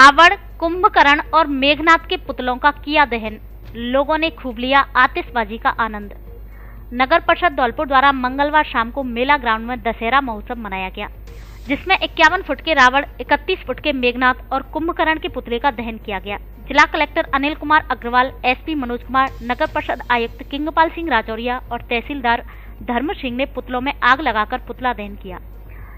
रावण, कुंभकर्ण और मेघनाथ के पुतलों का किया दहन, लोगों ने खूब लिया आतिशबाजी का आनंद। नगर परिषद धौलपुर द्वारा मंगलवार शाम को मेला ग्राउंड में दशहरा महोत्सव मनाया गया, जिसमें 51 फुट के रावण, 31 फुट के मेघनाथ और कुंभकर्ण के पुतले का दहन किया गया। जिला कलेक्टर अनिल कुमार अग्रवाल, एसपी मनोज कुमार, नगर परिषद आयुक्त किंगपाल सिंह राजौरिया और तहसीलदार धर्म सिंह ने पुतलों में आग लगाकर पुतला दहन किया।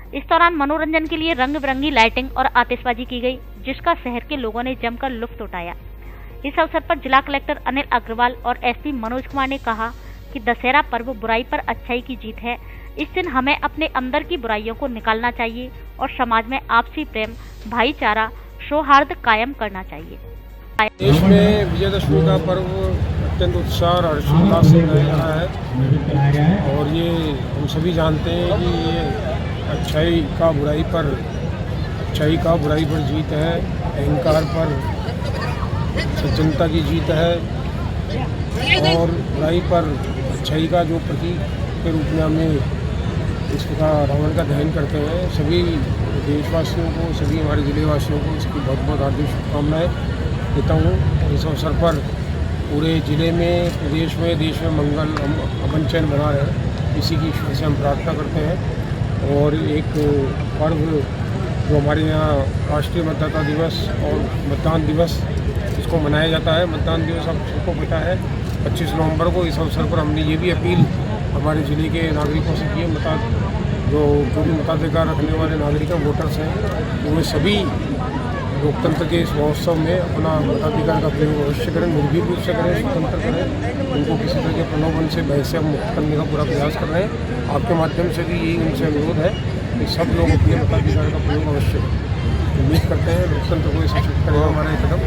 इस दौरान मनोरंजन के लिए रंग बिरंगी लाइटिंग और आतिशबाजी की गई, जिसका शहर के लोगों ने जमकर लुत्फ उठाया। इस अवसर पर जिला कलेक्टर अनिल अग्रवाल और एसपी मनोज कुमार ने कहा कि दशहरा पर्व बुराई पर अच्छाई की जीत है। इस दिन हमें अपने अंदर की बुराइयों को निकालना चाहिए और समाज में आपसी प्रेम, भाईचारा, सौहार्द कायम करना चाहिए। देश में विजयदशमी का पर्व अत्यंत उत्साह और हर्षोल्लास से मनाया जा रहा है और ये हम सभी जानते हैं कि ये अच्छाई का बुराई पर जीत है, अहंकार पर सज्जनता की जीत है और बुराई पर अच्छाई का जो प्रतीक के रूप में हमें इसका रावण का दहन करते हैं। सभी देशवासियों को, सभी हमारे जिलेवासियों को इसकी बहुत बहुत हार्दिक शुभकामनाएं देता हूँ। इस अवसर पर पूरे ज़िले में, प्रदेश में, देश में मंगल अमन चैन बना रहे, इसी की ईश्वर से हम प्रार्थना करते हैं। और एक पर्व जो हमारे यहाँ राष्ट्रीय मतदाता दिवस और मतदान दिवस इसको मनाया जाता है। मतदान दिवस आप सबको पता है 25 नवंबर को। इस अवसर पर हमने ये भी अपील हमारे ज़िले के नागरिकों से की है, जो भी मताधिकार रखने वाले नागरिक हैं, वोटर्स हैं, तो वे सभी लोकतंत्र के इस महोत्सव में अपना मताधिकार का प्रयोग अवश्य करें, निर्भीक रूप से करें, स्वतंत्र करें। उनको किसी तरह के प्रलोभन से, भय से हम मुक्त करने का पूरा प्रयास कर रहे हैं। आपके माध्यम से भी यही उनसे अनुरोध है कि सब लोग अपने मताधिकार का प्रयोग अवश्य करें। उम्मीद करते हैं लोकतंत्र को सशक्त करेगा हमारा ये कदम।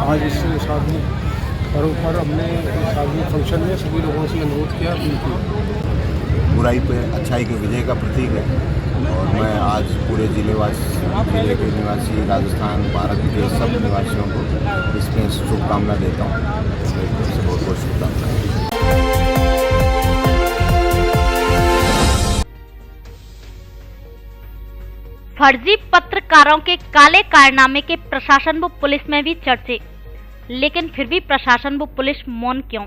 आज इस सार्वजनिक पर्व पर हमने सार्वजनिक फंक्शन में सभी लोगों से अनुरोध किया, अपील की। बुराई पर अच्छाई के विजय का प्रतीक है और मैं आज पूरे जिले के निवासी, राजस्थान, भारत के सब निवासियों को इसमें शुभकामना देता हूँ। बहुत बहुत शुभकामनाएं। फर्जी पत्रकारों के काले कारनामे के प्रशासन व पुलिस में भी चर्चे, लेकिन फिर भी प्रशासन व पुलिस मौन क्यों?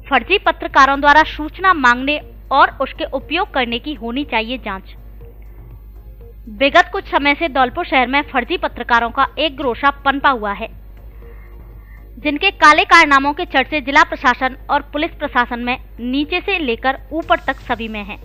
फर्जी पत्रकारों द्वारा सूचना मांगने और उसके उपयोग करने की होनी चाहिए जांच। विगत कुछ समय से धौलपुर शहर में फर्जी पत्रकारों का एक ग्रोशा पनपा हुआ है, जिनके काले कारनामों के चर्चे जिला प्रशासन और पुलिस प्रशासन में नीचे से लेकर ऊपर तक सभी में हैं।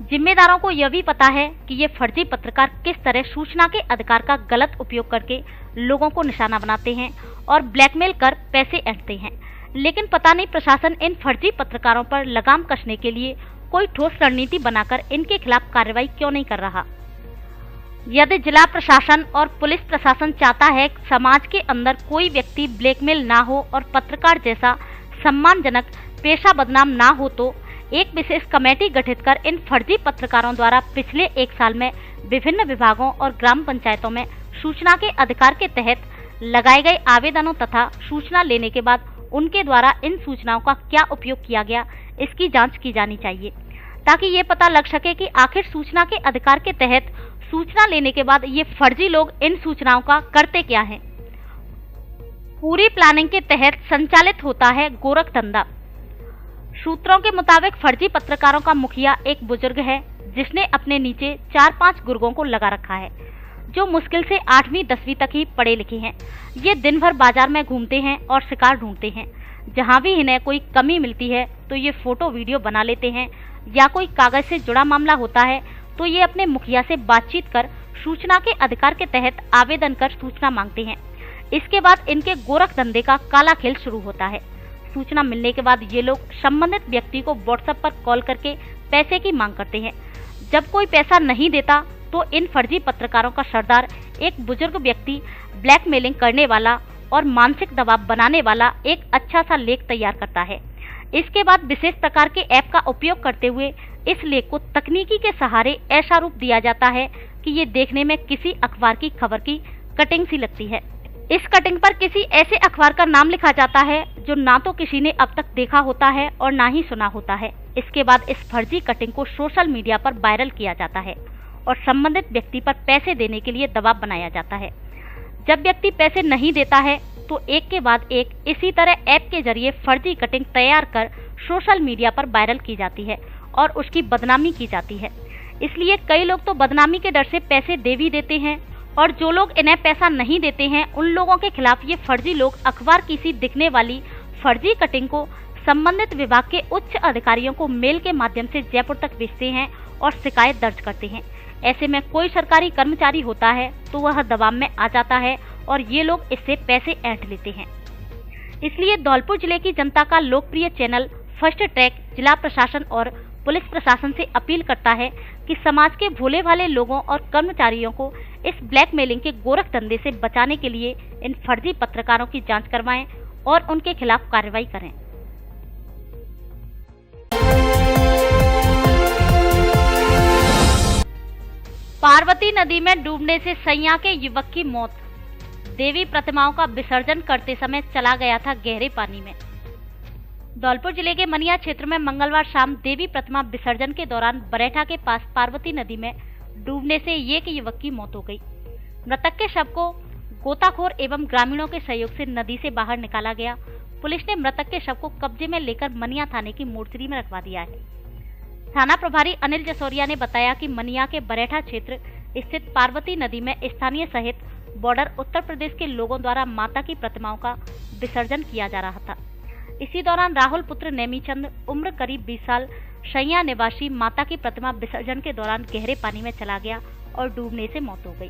जिम्मेदारों को यह भी पता है कि ये फर्जी पत्रकार किस तरह सूचना के अधिकार का गलत उपयोग करके लोगों को निशाना बनाते हैं और ब्लैकमेल कर पैसे ऐंठते हैं, लेकिन पता नहीं प्रशासन इन फर्जी पत्रकारों पर लगाम कसने के लिए कोई ठोस रणनीति बनाकर इनके खिलाफ कार्रवाई क्यों नहीं कर रहा। यदि जिला प्रशासन और पुलिस प्रशासन चाहता है कि समाज के अंदर कोई व्यक्ति ब्लैकमेल ना हो और पत्रकार जैसा सम्मानजनक पेशा बदनाम ना हो, तो एक विशेष कमेटी गठित कर इन फर्जी पत्रकारों द्वारा पिछले एक साल में विभिन्न विभागों और ग्राम पंचायतों में सूचना के अधिकार के तहत लगाए गए आवेदनों तथा सूचना लेने के बाद उनके द्वारा इन सूचनाओं का क्या उपयोग किया गया, इसकी जांच की जानी चाहिए, ताकि ये पता लग सके कि आखिर सूचना के अधिकार के तहत सूचना लेने के बाद ये फर्जी लोग इन सूचनाओं का करते क्या हैं। पूरी प्लानिंग के तहत संचालित होता है गोरख धंधा। सूत्रों के मुताबिक फर्जी पत्रकारों का मुखिया एक बुजुर्ग है, जिसने अपने नीचे 4-5 गुर्गों को लगा रखा है, जो मुश्किल से 8वीं 10वीं तक ही पढ़े लिखे हैं। ये दिन भर बाजार में घूमते हैं और शिकार ढूंढते हैं। जहां भी इन्हें कोई कमी मिलती है तो ये फोटो वीडियो बना लेते हैं, या कोई कागज से जुड़ा मामला होता है तो ये अपने मुखिया से बातचीत कर सूचना के अधिकार के तहत आवेदन कर सूचना मांगते हैं। इसके बाद इनके गोरख धंधे का काला खेल शुरू होता है। सूचना मिलने के बाद ये लोग संबंधित व्यक्ति को व्हाट्सएप पर कॉल करके पैसे की मांग करते हैं। जब कोई पैसा नहीं देता तो इन फर्जी पत्रकारों का सरदार एक बुजुर्ग व्यक्ति ब्लैकमेलिंग करने वाला और मानसिक दबाव बनाने वाला एक अच्छा सा लेख तैयार करता है। इसके बाद विशेष प्रकार के ऐप का उपयोग करते हुए इस लेख को तकनीकी के सहारे ऐसा रूप दिया जाता है कि ये देखने में किसी अखबार की खबर की कटिंग सी लगती है। इस कटिंग पर किसी ऐसे अखबार का नाम लिखा जाता है जो ना तो किसी ने अब तक देखा होता है और ना ही सुना होता है। इसके बाद इस फर्जी कटिंग को सोशल मीडिया पर वायरल किया जाता है और संबंधित व्यक्ति पर पैसे देने के लिए दबाव बनाया जाता है। जब व्यक्ति पैसे नहीं देता है तो एक के बाद एक इसी तरह ऐप के जरिए फर्जी कटिंग तैयार कर सोशल मीडिया पर वायरल की जाती है और उसकी बदनामी की जाती है। इसलिए कई लोग तो बदनामी के डर से पैसे दे भी देते हैं और जो लोग इन्हें पैसा नहीं देते हैं उन लोगों के खिलाफ ये फर्जी लोग अखबार की सी दिखने वाली फर्जी कटिंग को संबंधित विभाग के उच्च अधिकारियों को मेल के माध्यम से जयपुर तक भेजते हैं और शिकायत दर्ज करते हैं। ऐसे में कोई सरकारी कर्मचारी होता है तो वह दबाव में आ जाता है और ये लोग इससे पैसे ऐंठ लेते हैं। इसलिए धौलपुर जिले की जनता का लोकप्रिय चैनल फर्स्ट ट्रैक जिला प्रशासन और पुलिस प्रशासन से अपील करता है कि समाज के भोले भाले लोगों और कर्मचारियों को इस ब्लैकमेलिंग के गोरख धंधे से बचाने के लिए इन फर्जी पत्रकारों की जांच करवाएं और उनके खिलाफ कार्रवाई करें। पार्वती नदी में डूबने से सैया के युवक की मौत। देवी प्रतिमाओं का विसर्जन करते समय चला गया था गहरे पानी में। धौलपुर जिले के मनिया क्षेत्र में मंगलवार शाम देवी प्रतिमा विसर्जन के दौरान बरेठा के पास पार्वती नदी में डूबने से एक युवक की मौत हो गई। मृतक के शव को गोताखोर एवं ग्रामीणों के सहयोग से नदी से बाहर निकाला गया। पुलिस ने मृतक के शव को कब्जे में लेकर मनिया थाने की मोर्चरी में रखवा दिया है। थाना प्रभारी अनिल जसोरिया ने बताया कि मनिया के बरेठा क्षेत्र स्थित पार्वती नदी में स्थानीय सहित बॉर्डर उत्तर प्रदेश के लोगों द्वारा माता की प्रतिमाओं का विसर्जन किया जा रहा था। इसी दौरान राहुल पुत्र नेमीचंद उम्र करीब 20 साल शैया निवासी माता की प्रतिमा विसर्जन के दौरान गहरे पानी में चला गया और डूबने से मौत हो गई।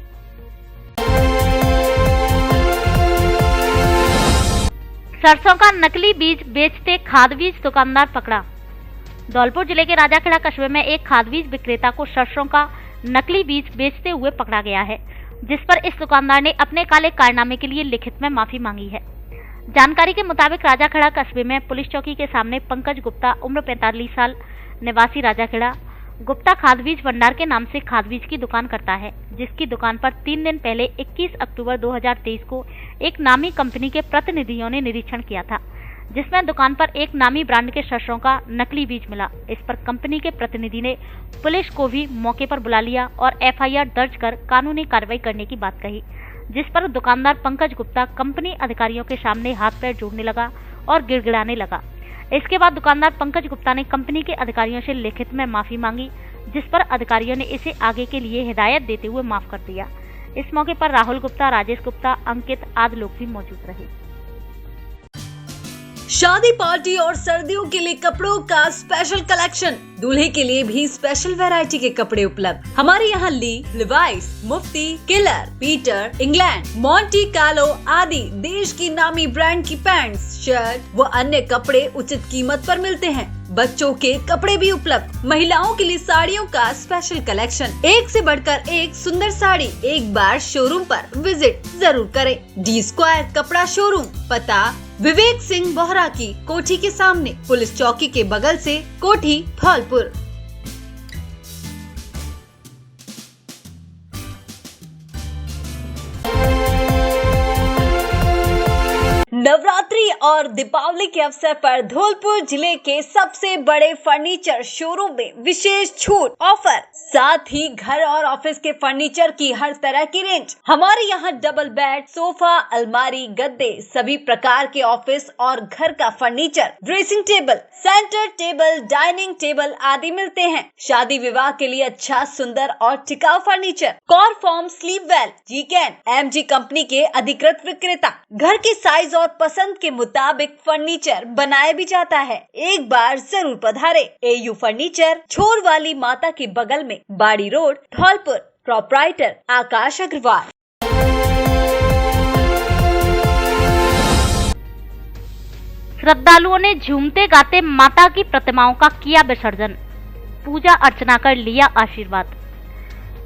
सरसों का नकली बीज बेचते खाद बीज दुकानदार पकड़ा। धौलपुर जिले के राजाखेड़ा कस्बे में एक खाद बीज विक्रेता को सरसों का नकली बीज बेचते हुए पकड़ा गया है, जिस पर इस दुकानदार ने अपने काले कारनामे के लिए लिखित में माफी मांगी है। जानकारी के मुताबिक राजाखेड़ा कस्बे में पुलिस चौकी के सामने पंकज गुप्ता उम्र 45 साल निवासी राजाखेड़ा गुप्ता खाद बीज भंडार के नाम से खाद बीज की दुकान करता है, जिसकी दुकान पर 3 दिन पहले 21 अक्टूबर 2023 को एक नामी कंपनी के प्रतिनिधियों ने निरीक्षण किया था, जिसमें दुकान पर एक नामी ब्रांड के सरसों का नकली बीज मिला। इस पर कंपनी के प्रतिनिधि ने पुलिस को भी मौके पर बुला लिया और एफआईआर दर्ज कर कानूनी कार्रवाई करने की बात कही, जिस पर दुकानदार पंकज गुप्ता कंपनी अधिकारियों के सामने हाथ पैर जोड़ने लगा और गिड़गिड़ाने लगा। इसके बाद दुकानदार पंकज गुप्ता ने कंपनी के अधिकारियों से लिखित में माफी मांगी, जिस पर अधिकारियों ने इसे आगे के लिए हिदायत देते हुए माफ कर दिया। इस मौके पर राहुल गुप्ता, राजेश गुप्ता, अंकित आदि लोग भी मौजूद रहे। शादी पार्टी और सर्दियों के लिए कपड़ों का स्पेशल कलेक्शन, दूल्हे के लिए भी स्पेशल वैरायटी के कपड़े उपलब्ध। हमारे यहाँ Lee, Levi's, Mufti, Killer, Peter, England, Monte Carlo आदि देश की नामी ब्रांड की पैंट्स, शर्ट व अन्य कपड़े उचित कीमत पर मिलते हैं। बच्चों के कपड़े भी उपलब्ध। महिलाओं के लिए साड़ियों का स्पेशल कलेक्शन, एक से बढ़कर एक सुंदर साड़ी। एक बार शोरूम पर विजिट जरूर करें। डी स्क्वायर कपड़ा शोरूम, पता विवेक सिंह बोहरा की कोठी के सामने, पुलिस चौकी के बगल से, कोठी, धौलपुर। नवरात्रि और दीपावली के अवसर पर धौलपुर जिले के सबसे बड़े फर्नीचर शोरूम में विशेष छूट ऑफर, साथ ही घर और ऑफिस के फर्नीचर की हर तरह की रेंज। हमारे यहाँ डबल बेड, सोफा, अलमारी, गद्दे, सभी प्रकार के ऑफिस और घर का furniture, dressing table, centre table, dining table आदि मिलते हैं। शादी विवाह के लिए अच्छा, सुंदर और टिकाऊ फर्नीचर। कॉर्फॉर्म, स्लीप वेल, जीकेन, एमजी कंपनी के अधिकृत विक्रेता। घर के साइज और पसंद के मुताबिक फर्नीचर बनाया भी जाता है। एक बार जरूर पधारे। एयू फर्नीचर, छोर वाली माता के बगल में, बाड़ी रोड, धौलपुर। प्रोप्राइटर आकाश अग्रवाल। श्रद्धालुओं ने झूमते गाते माता की प्रतिमाओं का किया विसर्जन, पूजा अर्चना कर लिया आशीर्वाद।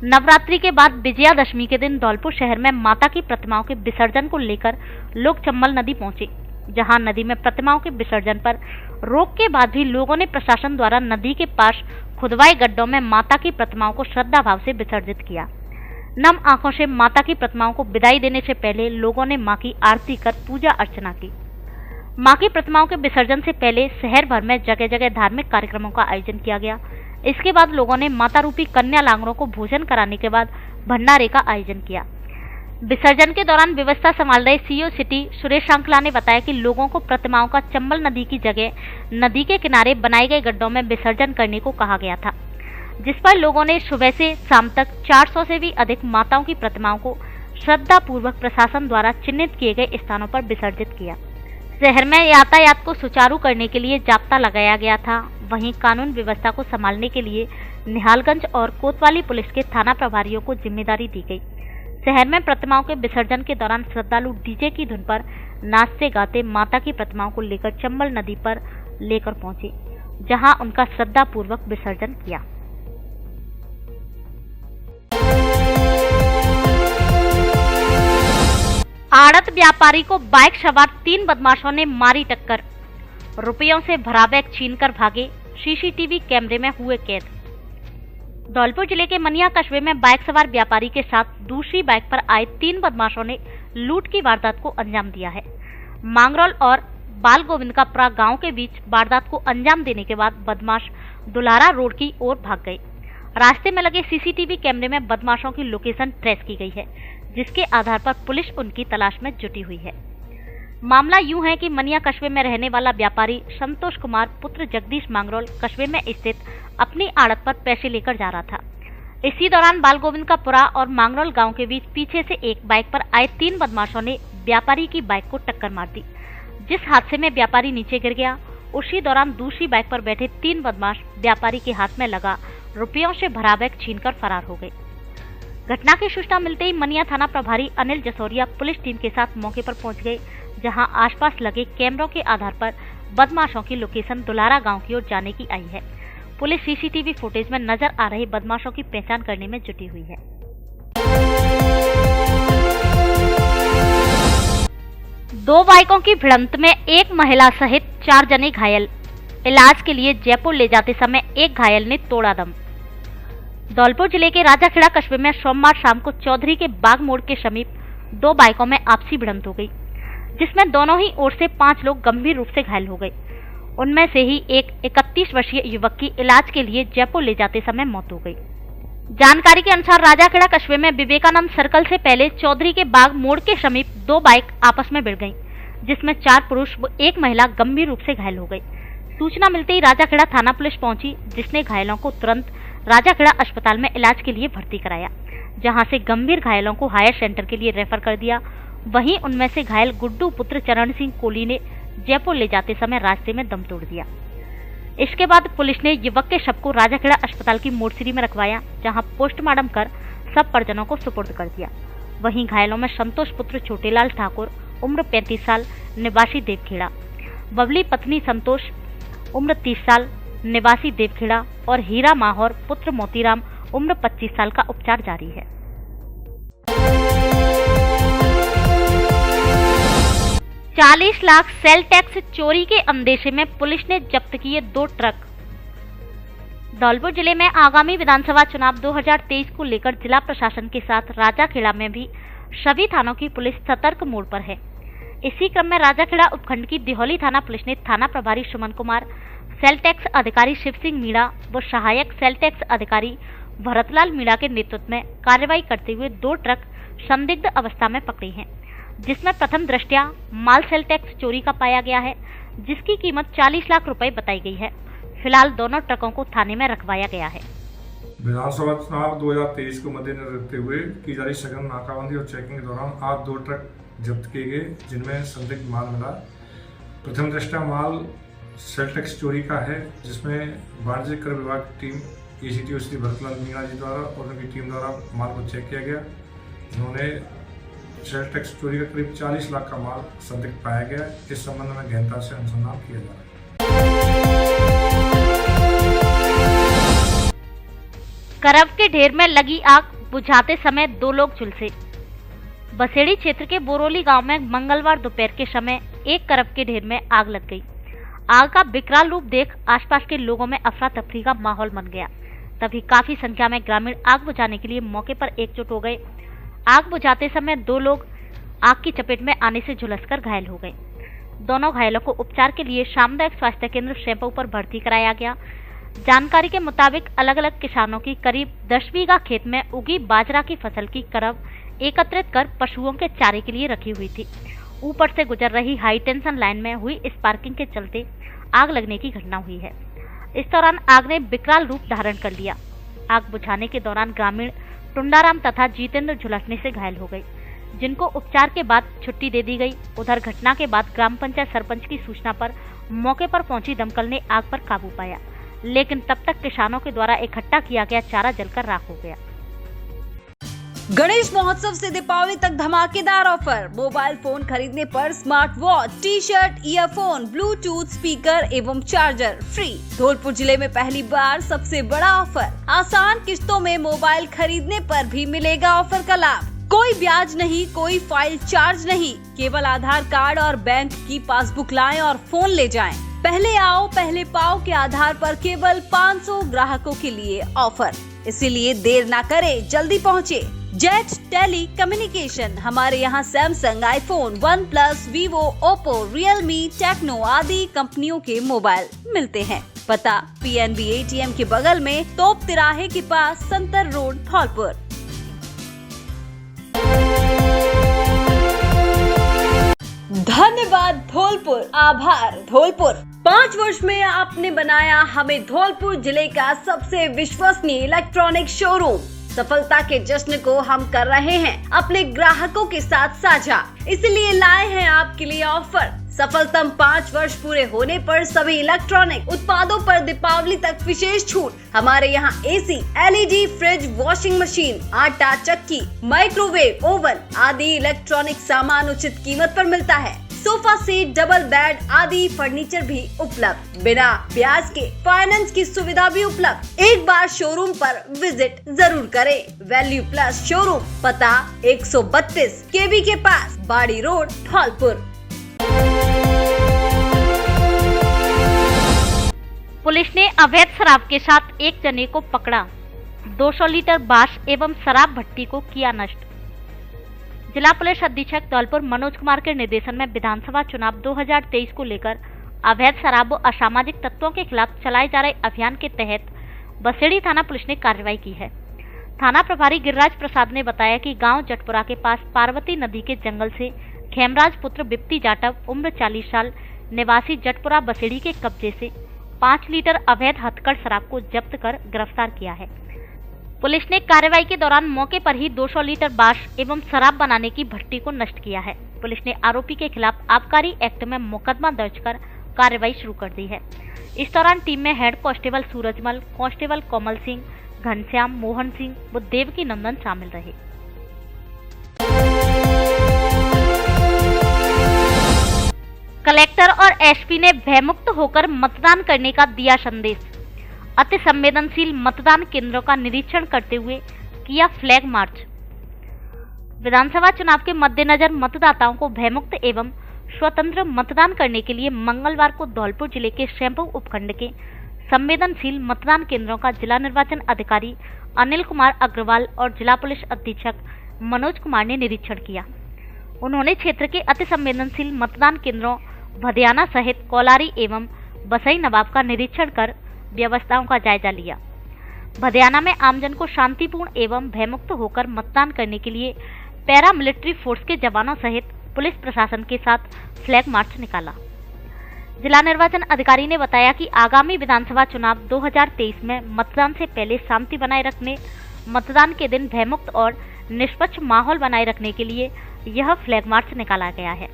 नवरात्रि के बाद विजयादशमी के दिन धौलपुर शहर में माता की प्रतिमाओं के विसर्जन को लेकर लोग चंबल नदी पहुंचे, जहां नदी में प्रतिमाओं के विसर्जन पर रोक के बाद भी लोगों ने प्रशासन द्वारा नदी के पास खुदवाए गड्ढों में माता की प्रतिमाओं को श्रद्धा भाव से विसर्जित किया। नम आंखों से माता की प्रतिमाओं को विदाई देने से पहले लोगों ने मां की आरती कर पूजा अर्चना की। मां की प्रतिमाओं के विसर्जन से पहले शहर भर में जगह जगह धार्मिक कार्यक्रमों का आयोजन किया गया। इसके बाद लोगों ने माता रूपी कन्या लांगरों को भोजन कराने के बाद भंडारे का आयोजन किया। विसर्जन के दौरान व्यवस्था संभाल रहे सीईओ सिटी सुरेश श्रृंखला ने बताया कि लोगों को प्रतिमाओं का चंबल नदी की जगह नदी के किनारे बनाए गए गड्ढों में विसर्जन करने को कहा गया था, जिस पर लोगों ने सुबह से शाम तक 400 से भी अधिक माताओं की प्रतिमाओं को श्रद्धापूर्वक प्रशासन द्वारा चिन्हित किए गए स्थानों पर विसर्जित किया। शहर में यातायात को सुचारू करने के लिए जाप्ता लगाया गया था। वहीं कानून व्यवस्था को संभालने के लिए निहालगंज और कोतवाली पुलिस के थाना प्रभारियों को जिम्मेदारी दी गई। शहर में प्रतिमाओं के विसर्जन के दौरान श्रद्धालु डीजे की धुन पर नाचते गाते माता की प्रतिमाओं को लेकर चंबल नदी पर लेकर पहुंचे, जहां उनका श्रद्धापूर्वक विसर्जन किया। आड़त व्यापारी को बाइक सवार 3 बदमाशों ने मारी टक्कर, रुपयों से भरा बैग छीनकर भागे, सीसीटीवी कैमरे में हुए कैद। धौलपुर जिले के मनिया कस्बे में बाइक सवार व्यापारी के साथ दूसरी बाइक पर आए 3 बदमाशों ने लूट की वारदात को अंजाम दिया है। मांगरोल और बाल गोविंदकापुरा गांव के बीच वारदात को अंजाम देने के बाद बदमाश दुलारा रोड की ओर भाग गए। रास्ते में लगे सीसीटीवी कैमरे में बदमाशों की लोकेशन ट्रेस की गई है, जिसके आधार पर पुलिस उनकी तलाश में जुटी हुई है। मामला यूं है कि मनिया कस्बे में रहने वाला व्यापारी संतोष कुमार पुत्र जगदीश मांगरोल कस्बे में स्थित अपनी आड़त पर पैसे लेकर जा रहा था। इसी दौरान बाल गोविंदकापुरा और मांगरोल गांव के बीच पीछे से एक बाइक पर आए 3 बदमाशों ने व्यापारी की बाइक को टक्कर मार दी, जिस हादसे में व्यापारी नीचे गिर गया। उसी दौरान दूसरी बाइक पर बैठे 3 बदमाश व्यापारी के हाथ में लगा रुपयों से भरा बैग छीनकर फरार हो गए। घटना की सूचना मिलते ही मनिया थाना प्रभारी अनिल जसोरिया पुलिस टीम के साथ मौके पर पहुंच गए, जहां आसपास लगे कैमरों के आधार पर बदमाशों की लोकेशन दुलारा गांव की ओर जाने की आई है। पुलिस सीसीटीवी फुटेज में नजर आ रहे बदमाशों की पहचान करने में जुटी हुई है। दो बाइकों की भिड़ंत में एक महिला सहित 4 जने घायल, इलाज के लिए जयपुर ले जाते समय एक घायल ने तोड़ा दम। धौलपुर जिले के राजाखेड़ा कस्बे में सोमवार शाम को चौधरी के बाग मोड़ के समीप 2 बाइकों में आपसी भिड़ंत हो गई, जिसमें दोनों ही ओर से 5 लोग गंभीर रूप से घायल हो गए। उनमें से ही एक 31 वर्षीय युवक की इलाज के लिए जयपुर ले जाते समय मौत हो गई। जानकारी के अनुसार राजाखेड़ा कस्बे में विवेकानंद सर्कल से पहले चौधरी के बाग मोड़ के समीप 2 बाइक आपस में भिड़ गईं, जिसमें 4 पुरुष व 1 महिला गंभीर रूप से घायल हो गई। सूचना मिलते ही राजाखेड़ा थाना पुलिस पहुंची, जिसने घायलों को तुरंत राजाखेड़ा अस्पताल में इलाज के लिए भर्ती कराया, जहां से गंभीर घायलों को हायर सेंटर के लिए रेफर कर दिया। वहीं उनमें से घायल गुड्डू पुत्र चरण सिंह कोहली ने जयपुर ले जाते समय रास्ते में दम तोड़ दिया। इसके बाद पुलिस ने युवक के शव को राजाखेड़ा अस्पताल की मोर्चरी में रखवाया, जहां पोस्टमार्टम कर सब परिजनों को सुपुर्द कर दिया। वहीं घायलों में संतोष पुत्र छोटेलाल ठाकुर उम्र 35 साल निवासी देवखेड़ा, बबली पत्नी संतोष उम्र 30 साल निवासी देवखेड़ा और हीरा माहौर पुत्र मोतीराम उम्र 25 साल का उपचार जारी है। ₹40 लाख सेल टैक्स चोरी के अंदेशे में पुलिस ने जब्त किए 2 ट्रक। धौलपुर जिले में आगामी विधानसभा चुनाव 2023 को लेकर जिला प्रशासन के साथ राजाखेड़ा में भी सभी थानों की पुलिस सतर्क मोड पर है। इसी क्रम में राजाखेड़ा उपखंड की दिहोली थाना पुलिस ने थाना प्रभारी सुमन कुमार, सेल टैक्स अधिकारी शिव सिंह मीणा व सहायक सेल टैक्स अधिकारी भरतलाल मीणा के नेतृत्व में कार्रवाई करते हुए 2 ट्रक संदिग्ध अवस्था में पकड़े हैं, जिसमें प्रथम दृष्टया माल सेल टैक्स चोरी का पाया गया है, जिसकी कीमत 40 लाख रुपए बताई गई है। फिलहाल दोनों ट्रकों को थाने में रखवाया गया है। विधानसभा चुनाव 2023 को मद्देनजर रखते हुए की जा रही सघन नाकाबंदी और चेकिंग के दौरान आज 2 ट्रक जब्त किए गए, जिनमें संदिग्ध माल मिला। प्रथम दृष्टया माल सेल टैक्स चोरी का है, जिसमें वाणिज्य कर विभाग की टीम एसीटी श्री भरतलाल मीणा जी द्वारा और उनकी टीम द्वारा माल को चेक किया गया। उन्होंने सेल टैक्स चोरी का करीब 40 लाख का माल संदिग्ध पाया गया। इस संबंध में गहनता से अनुसंधान किया जा रहा है। करब के ढेर में लगी आग बुझाते समय 2 लोग झुलसे। बसेड़ी क्षेत्र के बोरोली गांव में मंगलवार दोपहर के समय एक करब के ढेर में आग लग गई। आग का विकराल रूप देख आसपास के लोगों में अफरा तफरी का माहौल बन गया। तभी काफी संख्या में ग्रामीण आग बुझाने के लिए मौके पर एकजुट हो गए। आग बुझाते समय 2 लोग आग की चपेट में आने से झुलसकर घायल हो गए। दोनों घायलों को उपचार के लिए सामुदायिक स्वास्थ्य केंद्र शैंपू पर भर्ती कराया गया। जानकारी के मुताबिक अलग अलग किसानों की करीब 10 बीघा खेत में उगी बाजरा की फसल की करब एकत्रित कर पशुओं के चारे के लिए रखी हुई थी। ऊपर से गुजर रही हाई टेंशन लाइन में हुई स्पार्किंग के चलते आग लगने की घटना हुई है। इस दौरान आग ने विकराल रूप धारण कर लिया। आग बुझाने के दौरान ग्रामीण टुंडाराम तथा जितेंद्र झुलसने से घायल हो गए, जिनको उपचार के बाद छुट्टी दे दी गई। उधर घटना के बाद ग्राम पंचायत सरपंच की सूचना पर मौके पर पहुंची दमकल ने आग पर काबू पाया, लेकिन तब तक किसानों के द्वारा इकट्ठा किया गया चारा जलकर राख हो गया। गणेश महोत्सव से दीपावली तक धमाकेदार ऑफर। मोबाइल फोन खरीदने पर smart watch, T shirt, earphone, Bluetooth speaker एवं चार्जर फ्री। धौलपुर जिले में पहली बार सबसे बड़ा ऑफर। आसान किस्तों में मोबाइल खरीदने पर भी मिलेगा ऑफर का लाभ। कोई ब्याज नहीं, कोई फाइल चार्ज नहीं, केवल आधार कार्ड और बैंक की पासबुक लाएं और फोन ले जाएं। पहले आओ पहले पाओ के आधार पर केवल 500 ग्राहकों के लिए ऑफर, इसीलिए देर ना करें, जल्दी पहुँचे। Jet Telecommunication. हमारे यहाँ Samsung, iPhone, OnePlus, Vivo, Oppo, Realme, Tecno आदि कंपनियों के मोबाइल मिलते हैं। पता पीएनबी एटीएम के बगल में, तोप तिराहे के पास, संतर रोड, धौलपुर। धन्यवाद धौलपुर, आभार धौलपुर। 5 वर्ष में आपने बनाया हमें धौलपुर जिले का सबसे विश्वसनीय इलेक्ट्रॉनिक शोरूम। सफलता के जश्न को हम कर रहे हैं अपने ग्राहकों के साथ साझा, इसलिए लाए हैं आपके लिए ऑफर। सफलतम 5 वर्ष पूरे होने पर सभी इलेक्ट्रॉनिक उत्पादों पर दीपावली तक विशेष छूट। हमारे यहाँ AC, LED, fridge, washing machine, आटा चक्की, माइक्रोवेव, ओवन आदि इलेक्ट्रॉनिक सामान उचित कीमत पर मिलता है। सोफा सेट, डबल बेड आदि फर्नीचर भी उपलब्ध। बिना ब्याज के फाइनेंस की सुविधा भी उपलब्ध। एक बार शोरूम पर विजिट जरूर करें। वैल्यू प्लस शोरूम, पता 132 केबी के पास, बाड़ी रोड, धौलपुर। पुलिस ने अवैध शराब के साथ एक जने को पकड़ा। 200 लीटर बास एवं शराब भट्टी को किया नष्ट। जिला पुलिस अधीक्षक धौलपुर मनोज कुमार के निर्देशन में विधानसभा चुनाव 2023 को लेकर अवैध शराब व असामाजिक तत्वों के खिलाफ चलाए जा रहे अभियान के तहत बसेड़ी थाना पुलिस ने कार्रवाई की है। थाना प्रभारी गिरिराज प्रसाद ने बताया कि गांव जटपुरा के पास पार्वती नदी के जंगल से खेमराज पुत्र बिप्ती जाटव उम्र 40 साल निवासी जटपुरा बसेड़ी के कब्जे से 5 लीटर अवैध हथकड़ शराब को जब्त कर गिरफ्तार किया है। पुलिस ने कार्रवाई के दौरान मौके पर ही 200 लीटर बास एवं शराब बनाने की भट्टी को नष्ट किया है। पुलिस ने आरोपी के खिलाफ आबकारी एक्ट में मुकदमा दर्ज कर कार्रवाई शुरू कर दी है। इस दौरान टीम में head constable Surajmal, constable Komal Singh, Ghanshyam, Mohan Singh व देवकी नंदन शामिल रहे। कलेक्टर और एसपी ने भयमुक्त होकर मतदान करने का दिया संदेश। अति संवेदनशील मतदान केंद्रों का निरीक्षण करते हुए किया फ्लैग मार्च। विधानसभा चुनाव के मद्देनजर मतदाताओं को भयमुक्त एवं स्वतंत्र मतदान करने के लिए मंगलवार को धौलपुर जिले के शैम्पू उपखंड के संवेदनशील मतदान केंद्रों का जिला निर्वाचन अधिकारी अनिल कुमार अग्रवाल और जिला पुलिस अधीक्षक मनोज कुमार ने निरीक्षण किया। उन्होंने क्षेत्र के अति संवेदनशील मतदान केंद्रों भदियाना सहित कोलारी एवं बसई नवाब का निरीक्षण कर व्यवस्थाओं का जायजा लिया। भदियाना में आमजन को शांतिपूर्ण एवं भयमुक्त होकर मतदान करने के लिए पैरा मिलिट्री फोर्स के जवानों सहित पुलिस प्रशासन के साथ फ्लैग मार्च निकाला। जिला निर्वाचन अधिकारी ने बताया कि आगामी विधानसभा चुनाव 2023 में मतदान से पहले शांति बनाए रखने, मतदान के दिन भयमुक्त और निष्पक्ष माहौल बनाए रखने के लिए यह फ्लैग मार्च निकाला गया है।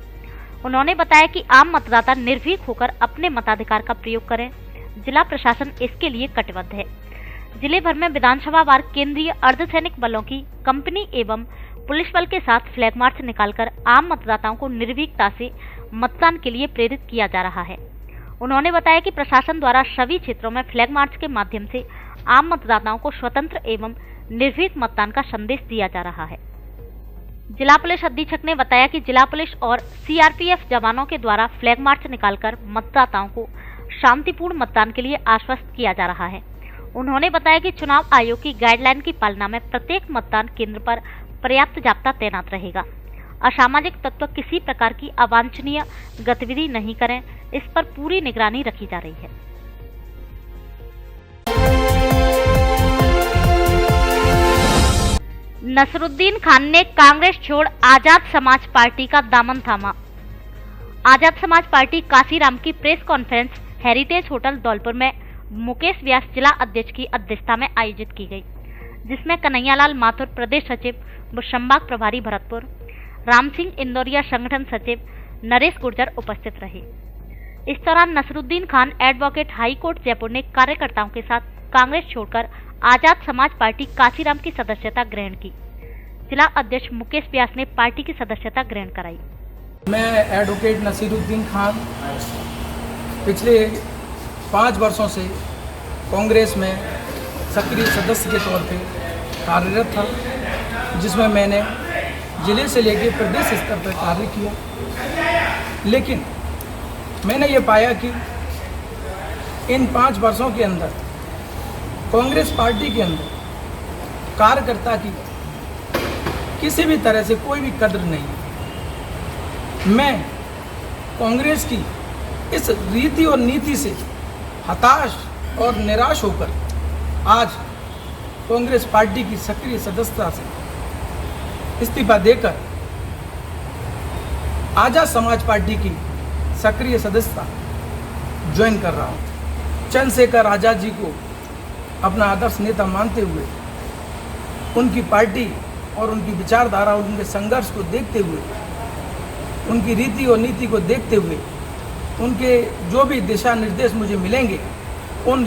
उन्होंने बताया कि आम मतदाता निर्भीक होकर अपने मताधिकार का प्रयोग करें। जिला प्रशासन इसके लिए कटिबद्ध है। जिले भर में विधानसभा वार केंद्रीय अर्धसैनिक बलों की कंपनी एवं पुलिस बल के साथ फ्लैग मार्च निकालकर आम मतदाताओं को निर्भीकता से मतदान के लिए प्रेरित किया जा रहा है। उन्होंने बताया कि प्रशासन द्वारा सभी क्षेत्रों में फ्लैग मार्च के माध्यम से आम मतदाताओं को स्वतंत्र एवं निर्भीक मतदान का संदेश दिया जा रहा है। जिला पुलिस अधीक्षक ने बताया कि जिला पुलिस और सीआरपीएफ जवानों के द्वारा फ्लैग मार्च निकालकर मतदाताओं को शांतिपूर्ण मतदान के लिए आश्वस्त किया जा रहा है। उन्होंने बताया कि चुनाव आयोग की गाइडलाइन की पालना में प्रत्येक मतदान केंद्र पर पर्याप्त जाब्ता तैनात रहेगा। असामाजिक तत्व किसी प्रकार की अवांछनीय गतिविधि नहीं करें, इस पर पूरी निगरानी रखी जा रही है। नसरुद्दीन खान ने कांग्रेस छोड़ आजाद समाज पार्टी का दामन थामा। आजाद समाज पार्टी काशीराम की press conference heritage hotel Dholpur में मुकेश व्यास जिला अध्यक्ष की अध्यक्षता में आयोजित की गई, जिसमें कन्हैयालाल माथुर प्रदेश सचिव व संभाग प्रभारी भरतपुर, राम सिंह इंदौरिया संगठन सचिव नरेश गुर्जर उपस्थित रहे। इस दौरान Nasruddin Khan advocate high court Jaipur ने कार्यकर्ताओं के साथ कांग्रेस छोड़कर आजाद समाज पार्टी काशीराम की सदस्यता ग्रहण की। जिला अध्यक्ष मुकेश व्यास ने पार्टी की सदस्यता ग्रहण कराई। मैं एडवोकेट नसीरुद्दीन खान पिछले 5 वर्षों से कांग्रेस में सक्रिय सदस्य के तौर पे कार्यरत था, जिसमें मैंने जिले से लेकर प्रदेश स्तर पर कार्य किया। लेकिन मैंने ये पाया कि इन 5 वर्षों के अंदर कांग्रेस पार्टी के अंदर कार्यकर्ता की किसी भी तरह से कोई भी कद्र नहीं। मैं कांग्रेस की इस रीति और नीति से हताश और निराश होकर आज कांग्रेस पार्टी की सक्रिय सदस्यता से इस्तीफा देकर आजाद समाज पार्टी की सक्रिय सदस्यता ज्वाइन कर रहा हूँ। चंद्रशेखर आजाद जी को अपना आदर्श नेता मानते हुए उनकी पार्टी और उनकी विचारधारा और उनके संघर्ष को देखते हुए, उनकी रीति और नीति को देखते हुए, उनके जो भी दिशा निर्देश मुझे मिलेंगे उन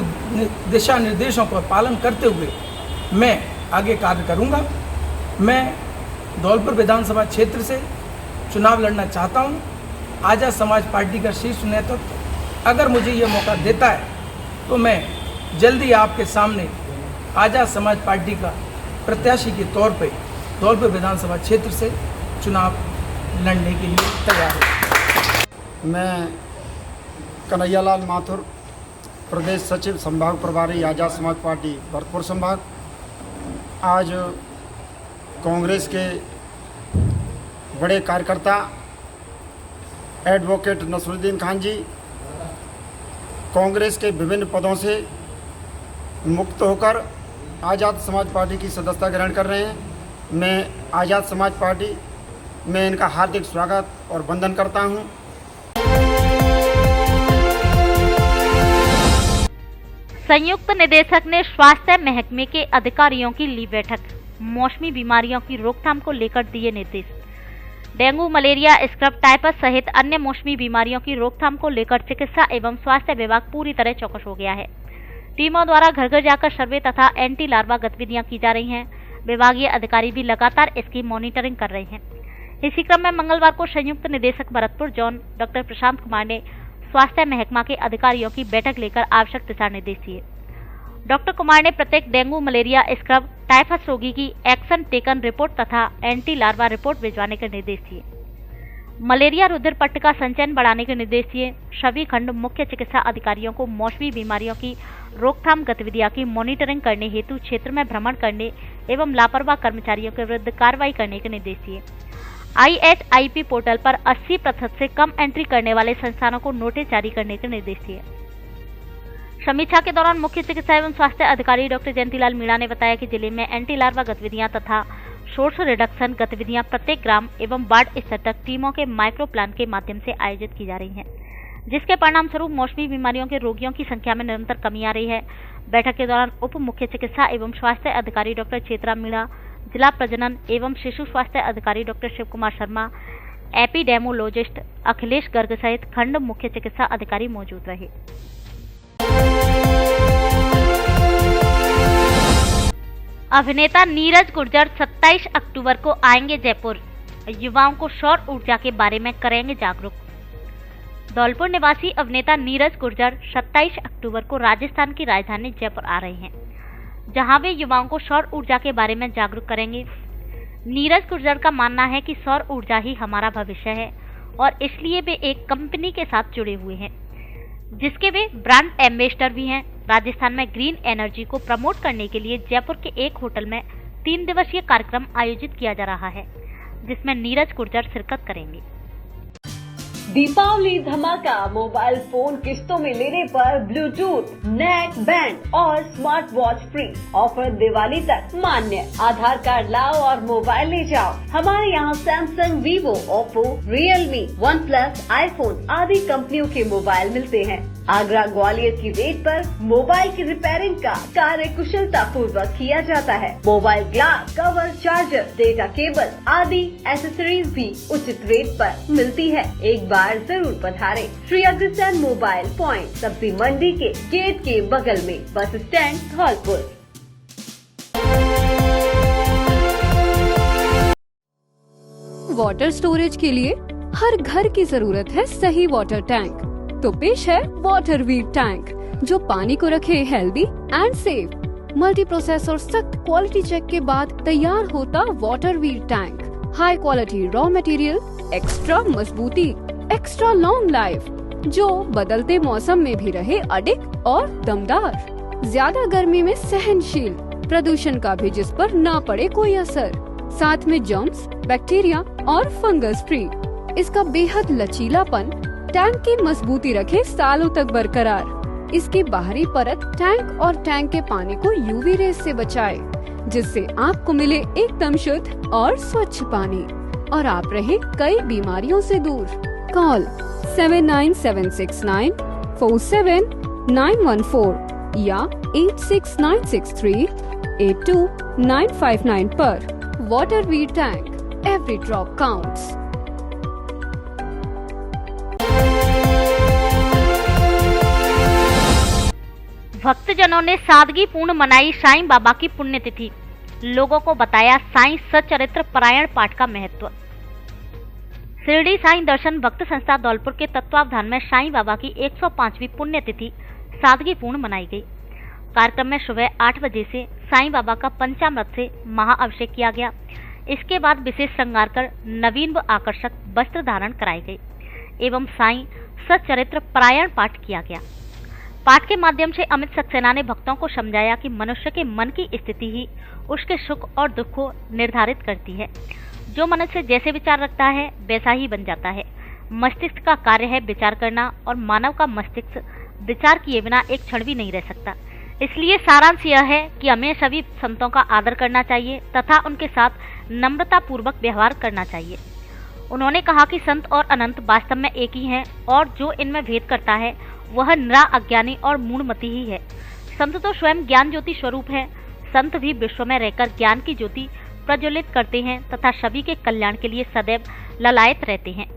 दिशा निर्देशों का पालन करते हुए मैं आगे कार्य करूंगा। मैं धौलपुर विधानसभा क्षेत्र से चुनाव लड़ना चाहता हूं। आजाद समाज पार्टी का शीर्ष नेतृत्व अगर मुझे ये मौका देता है तो मैं जल्दी आपके सामने आजाद समाज पार्टी का प्रत्याशी के तौर पर धौलपुर विधानसभा क्षेत्र से चुनाव लड़ने के लिए तैयार हूँ। मैं कन्हैयालाल माथुर, प्रदेश सचिव संभाग प्रभारी आजाद समाज पार्टी भरतपुर संभाग। आज कांग्रेस के बड़े कार्यकर्ता एडवोकेट नसरुद्दीन खान जी कांग्रेस के विभिन्न पदों से मुक्त होकर आज़ाद समाज पार्टी की सदस्यता ग्रहण कर रहे हैं। मैं आज़ाद समाज पार्टी में इनका हार्दिक स्वागत और वंदन करता हूं। संयुक्त निदेशक ने स्वास्थ्य महकमे के अधिकारियों की ली बैठक, मौसमी बीमारियों की रोकथाम को लेकर दिए निर्देश। डेंगू, मलेरिया, स्क्रब, टाइफस सहित अन्य मौसमी बीमारियों की रोकथाम को लेकर चिकित्सा एवं स्वास्थ्य विभाग पूरी तरह चौकस हो गया है। टीमों द्वारा घर घर जाकर सर्वे तथा एंटी लार्वा गतिविधियां की जा रही हैं। विभागीय अधिकारी भी लगातार इसकी मॉनिटरिंग कर रहे हैं। इसी क्रम में मंगलवार को संयुक्त निदेशक भरतपुर जोन डॉक्टर प्रशांत कुमार ने स्वास्थ्य महकमा के अधिकारियों की बैठक लेकर आवश्यक दिशा निर्देश दिए। डॉक्टर कुमार ने प्रत्येक डेंगू, मलेरिया, स्क्रब, टाइफस रोगी की एक्शन टेकन रिपोर्ट तथा एंटी लार्वा रिपोर्ट भिजवाने के निर्देश दिए। मलेरिया रुधिर पट्ट का संचयन बढ़ाने के निर्देश दिए। सभी खंड मुख्य चिकित्सा अधिकारियों को मौसमी बीमारियों की रोकथाम गतिविधियों की मॉनिटरिंग करने हेतु क्षेत्र में भ्रमण करने एवं लापरवाह कर्मचारियों के विरुद्ध कार्रवाई करने के निर्देश दिए। IHIP पोर्टल पर 80% से कम एंट्री करने वाले संस्थानों को नोटिस जारी करने के निर्देश दिए। समीक्षा के दौरान मुख्य चिकित्सा एवं स्वास्थ्य अधिकारी डॉक्टर जयंतीलाल मीणा ने बताया कि जिले में एंटी लार्वा गतिविधियां तथा सोर्स रिडक्शन गतिविधियां प्रत्येक ग्राम एवं वार्ड स्तर तक टीमों के माइक्रो प्लान के माध्यम से आयोजित की जा रही हैं, जिसके परिणाम स्वरूप मौसमी बीमारियों के रोगियों की संख्या में निरंतर कमी आ रही है। बैठक के दौरान उप मुख्य चिकित्सा एवं स्वास्थ्य अधिकारी डॉक्टर चेतरा मीणा, जिला प्रजनन एवं शिशु स्वास्थ्य अधिकारी डॉक्टर शिव कुमार शर्मा, एपिडेमोलॉजिस्ट अखिलेश गर्ग सहित खंड मुख्य चिकित्सा अधिकारी मौजूद रहे। अभिनेता नीरज गुर्जर 27 अक्टूबर को आएंगे जयपुर, युवाओं को सौर ऊर्जा के बारे में करेंगे जागरूक। धौलपुर निवासी अभिनेता नीरज गुर्जर 27 अक्टूबर को राजस्थान की राजधानी जयपुर आ रहे हैं, जहां वे युवाओं को सौर ऊर्जा के बारे में जागरूक करेंगे। नीरज गुर्जर का मानना है कि सौर ऊर्जा ही हमारा भविष्य है और इसलिए वे एक कंपनी के साथ जुड़े हुए हैं, जिसके वे ब्रांड एम्बेसडर भी हैं। राजस्थान में ग्रीन एनर्जी को प्रमोट करने के लिए जयपुर के एक होटल में 3 दिवसीय कार्यक्रम आयोजित किया जा रहा है, जिसमें नीरज गुर्जर शिरकत करेंगे। दीपावली धमाका, मोबाइल फोन किस्तों में लेने पर ब्लूटूथ, नेक बैंड और smart watch free. Offer Diwali तक मान्य। आधार कार्ड लाओ और मोबाइल ले जाओ। हमारे यहाँ Samsung, Vivo, Oppo, Realme, OnePlus, iPhone आदि कंपनियों के मोबाइल मिलते हैं। आगरा ग्वालियर की रेट पर मोबाइल की रिपेयरिंग का कार्य कुशलता पूर्वक किया जाता है। Mobile glass, cover, charger, data cable आदि एसेसरीज भी उचित रेट पर मिलती है। एक बार जरूर पधारें। श्री अग्रसेन मोबाइल पॉइंट, सब्जी मंडी के गेट के बगल में, bus stand, Dholpur. Water storage के लिए हर घर की जरूरत है सही वाटर टैंक। तो पेश है वाटर वीव टैंक, जो पानी को रखे healthy and safe. Multi process और सख्त क्वालिटी चेक के बाद तैयार होता water weave tank. High quality raw material, extra मजबूती, एक्स्ट्रा लॉन्ग लाइफ, जो बदलते मौसम में भी रहे अडिग और दमदार। ज्यादा गर्मी में सहनशील, प्रदूषण का भी जिस पर ना पड़े कोई असर। साथ में जर्म्स, बैक्टीरिया और फंगस फ्री। इसका बेहद लचीलापन टैंक की मजबूती रखे सालों तक बरकरार। इसकी बाहरी परत टैंक और टैंक के पानी को यूवी रेस से बचाए, जिससे आपको मिले एकदम शुद्ध और स्वच्छ पानी और आप रहे कई बीमारियों से दूर। कॉल 79769 47914 या 86963 82959 पर। Water V tank, every drop counts. भक्तजनों ने सादगीपूर्ण मनाई साईं बाबा की पुण्यतिथि। लोगों को बताया साईं सच्चरित्र पारायण पाठ का महत्व। शिरडी साईं दर्शन भक्त संस्था धौलपुर के तत्वावधान में साईं बाबा की 105वीं पुण्यतिथि सादगीपूर्ण मनाई गई। कार्यक्रम में सुबह 8 बजे से साईं बाबा का पंचामृत से महाअभिषेक किया गया। इसके बाद विशेष श्रृंगार कर नवीन व आकर्षक वस्त्र धारण कराए गए एवं साईं सच्चरित्र पारायण पाठ किया गया। पाठ के माध्यम से अमित सक्सेना ने भक्तों को समझाया कि मनुष्य के मन की स्थिति ही उसके सुख और दुख को निर्धारित करती है। जो मनुष्य जैसे विचार रखता है वैसा ही बन जाता है। मस्तिष्क का कार्य है विचार करना और मानव का मस्तिष्क विचार किए बिना एक क्षण भी नहीं रह सकता। इसलिए सारांश यह है कि हमें सभी संतों का आदर करना चाहिए तथा उनके साथ नम्रता पूर्वक व्यवहार करना चाहिए। उन्होंने कहा कि संत और अनंत वास्तव में एक ही हैं और जो इनमें भेद करता है वह निरा अज्ञानी और मूढ़मती ही है। संत तो स्वयं ज्ञान ज्योति स्वरूप है। संत भी विश्व में रहकर ज्ञान की ज्योति प्रज्वलित करते हैं तथा सभी के कल्याण के लिए सदैव ललायत रहते हैं।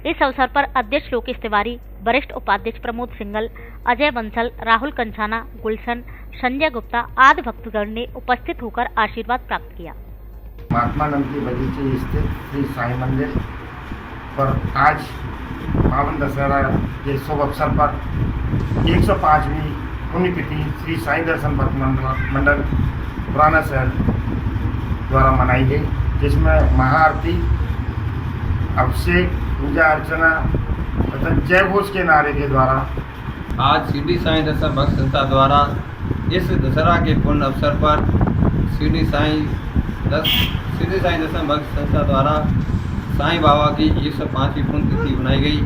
इस अवसर पर अध्यक्ष लोकेश तिवारी, वरिष्ठ उपाध्यक्ष प्रमोद सिंगल, अजय बंसल, राहुल कंछाना, गुलशन, संजय गुप्ता आदि भक्तगण ने उपस्थित होकर आशीर्वाद प्राप्त किया। महात्मा नंद की बगीचे स्थित श्री साईं मंदिर पर आज पावन दशहरा के शुभ अवसर पर 105वीं पुण्यतिथि श्री साईं दर्शन भक्त मंडल पुराना शहर द्वारा मनाई गई, जिसमें महाआरती, अभिषेक, पूजा अर्चना तथा जय घोष के नारे के द्वारा आज शिरडी साईं दर्शन भक्त संस्था द्वारा इस दशहरा के पूर्ण अवसर पर शिरडी साईं दर्शन भक्त संस्था द्वारा साईं बाबा की 105वीं पुण्यतिथि बनाई गई,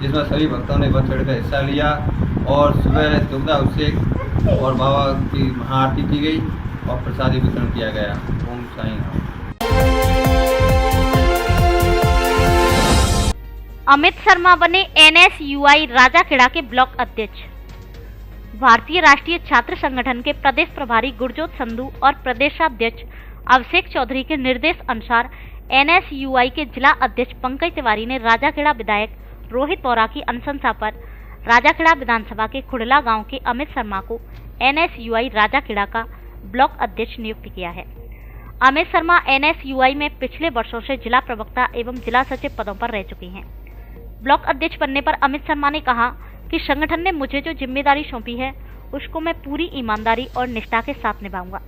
जिसमें सभी भक्तों ने बढ़ चढ़कर हिस्सा लिया और सुबह दुग्धाभिषेक और बाबा की महाआरती की गई और प्रसादी वितरण किया गया। ओम साईं राम। अमित शर्मा बने NSUI राजाखेड़ा के ब्लॉक अध्यक्ष। भारतीय राष्ट्रीय छात्र संगठन के प्रदेश प्रभारी गुरजोत संधू और प्रदेशाध्यक्ष अभिषेक चौधरी के निर्देश अनुसार NSUI के जिला अध्यक्ष पंकज तिवारी ने राजाखेड़ा विधायक रोहित बोरा की अनुशंसा पर राजाखेड़ा विधानसभा के खुड़ला गांव के अमित शर्मा को NSUI राजाखेड़ा का ब्लॉक अध्यक्ष नियुक्त किया है। अमित शर्मा NSUI में पिछले वर्षों से जिला प्रवक्ता एवं जिला सचिव पदों पर रह चुके हैं। ब्लॉक अध्यक्ष बनने पर अमित शर्मा ने कहा कि संगठन ने मुझे जो जिम्मेदारी सौंपी है उसको मैं पूरी ईमानदारी और निष्ठा के साथ निभाऊंगा।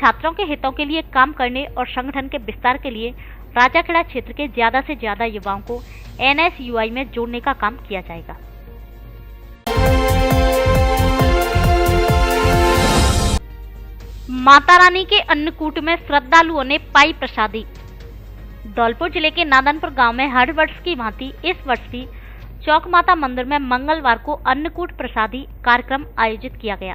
छात्रों के हितों के लिए काम करने और संगठन के विस्तार के लिए राजाखेड़ा क्षेत्र के ज्यादा से ज्यादा युवाओं को NSUI में जोड़ने का काम किया जाएगा। माता रानी के अन्नकूट में श्रद्धालुओं ने पाई प्रसादी। धौलपुर जिले के नादनपुर गांव में हर वर्ष की भांति इस वर्ष भी चौक माता मंदिर में मंगलवार को अन्नकूट प्रसादी कार्यक्रम आयोजित किया गया।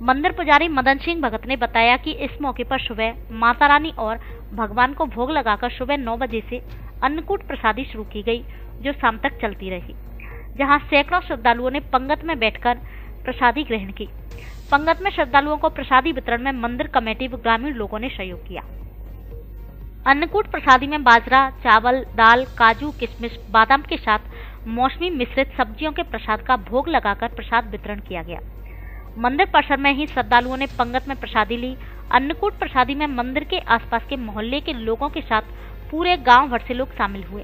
मंदिर पुजारी मदन सिंह भगत ने बताया कि इस मौके पर सुबह माता रानी और भगवान को भोग लगाकर सुबह 9 बजे से अन्नकूट प्रसादी शुरू की गई, जो शाम तक चलती रही, जहां सैकड़ों श्रद्धालुओं ने पंगत में बैठकर प्रसादी ग्रहण की। पंगत में श्रद्धालुओं को प्रसादी वितरण में मंदिर कमेटी व ग्रामीण लोगों ने सहयोग किया। अन्नकूट प्रसादी में बाजरा, चावल, दाल, काजू, किशमिश, बादाम के साथ मौसमी मिश्रित सब्जियों के प्रसाद का भोग लगाकर प्रसाद वितरण किया गया। मंदिर परिसर में ही श्रद्धालुओं ने पंगत में प्रसादी ली। अन्नकूट प्रसादी में मंदिर के आसपास के मोहल्ले के लोगों के साथ पूरे गांव भर से लोग शामिल हुए।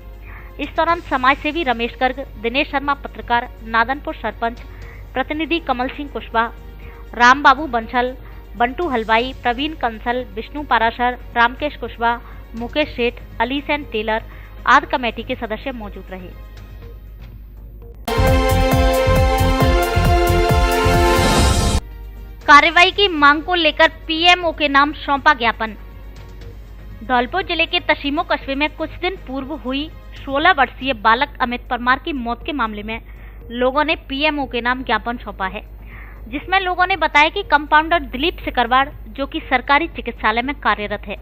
इस दौरान समाज सेवी रमेश गर्ग, दिनेश शर्मा पत्रकार, नादनपुर सरपंच प्रतिनिधि कमल सिंह कुशवाहा, राम बाबू बंसल, बंटू हलवाई, प्रवीण कंसल, विष्णु पाराशर, रामकेश कुशवाहा, मुकेश सेठ, अली सेन टेलर आदि कमेटी के सदस्य मौजूद रहे। कार्रवाई की मांग को लेकर पीएमओ के नाम सौंपा ज्ञापन। धौलपुर जिले के तसीमो कस्बे में कुछ दिन पूर्व हुई 16 वर्षीय बालक अमित परमार की मौत के मामले में लोगों ने पीएमओ के नाम ज्ञापन सौंपा है, जिसमें लोगों ने बताया कि कंपाउंडर दिलीप सिकरवाड़, जो कि सरकारी चिकित्सालय में कार्यरत है,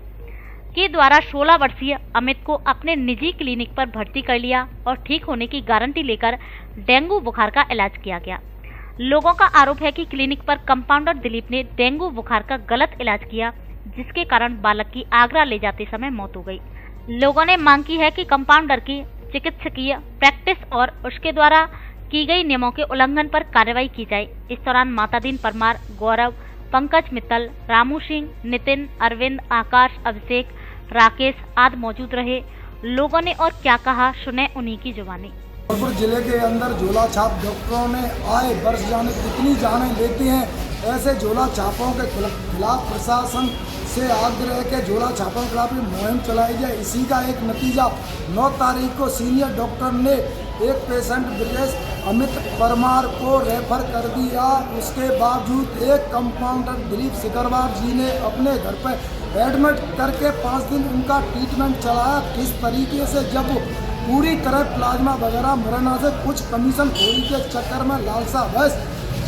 के द्वारा 16 वर्षीय अमित को अपने निजी क्लिनिक पर भर्ती कर लिया और ठीक होने की गारंटी लेकर डेंगू बुखार का इलाज किया गया। लोगों का आरोप है कि क्लिनिक पर कंपाउंडर दिलीप ने डेंगू बुखार का गलत इलाज किया, जिसके कारण बालक की आगरा ले जाते समय मौत हो गई। लोगों ने मांग की है कि कंपाउंडर की चिकित्सकीय प्रैक्टिस और उसके द्वारा की गई नियमों के उल्लंघन पर कार्रवाई की जाए। इस दौरान मातादीन परमार, गौरव, पंकज मित्तल, रामू सिंह, नितिन, अरविंद, आकाश, अभिषेक, राकेश आदि मौजूद रहे। लोगों ने और क्या कहा, सुने उन्हीं की जुबानी। धौलपुर जिले के अंदर झोला छाप डॉक्टरों ने आए बरस जाने कितनी जानें लेती हैं। ऐसे झोला छापों के खिलाफ प्रशासन से आग्रह के झोला छापों के खिलाफ मुहिम चलाई जाए। इसी का एक नतीजा 9 तारीख को सीनियर डॉक्टर ने एक पेशेंट ब्रिजेश अमित परमार को रेफर कर दिया। उसके बावजूद एक कंपाउंडर दिलीप सिकरवार जी ने अपने घर पर एडमिट करके 5 दिन उनका ट्रीटमेंट चलाया। किस तरीके से जब पूरी तरह प्लाज्मा वगैरह मरना से कुछ कमीशन खोरी के चक्कर में लालसा बस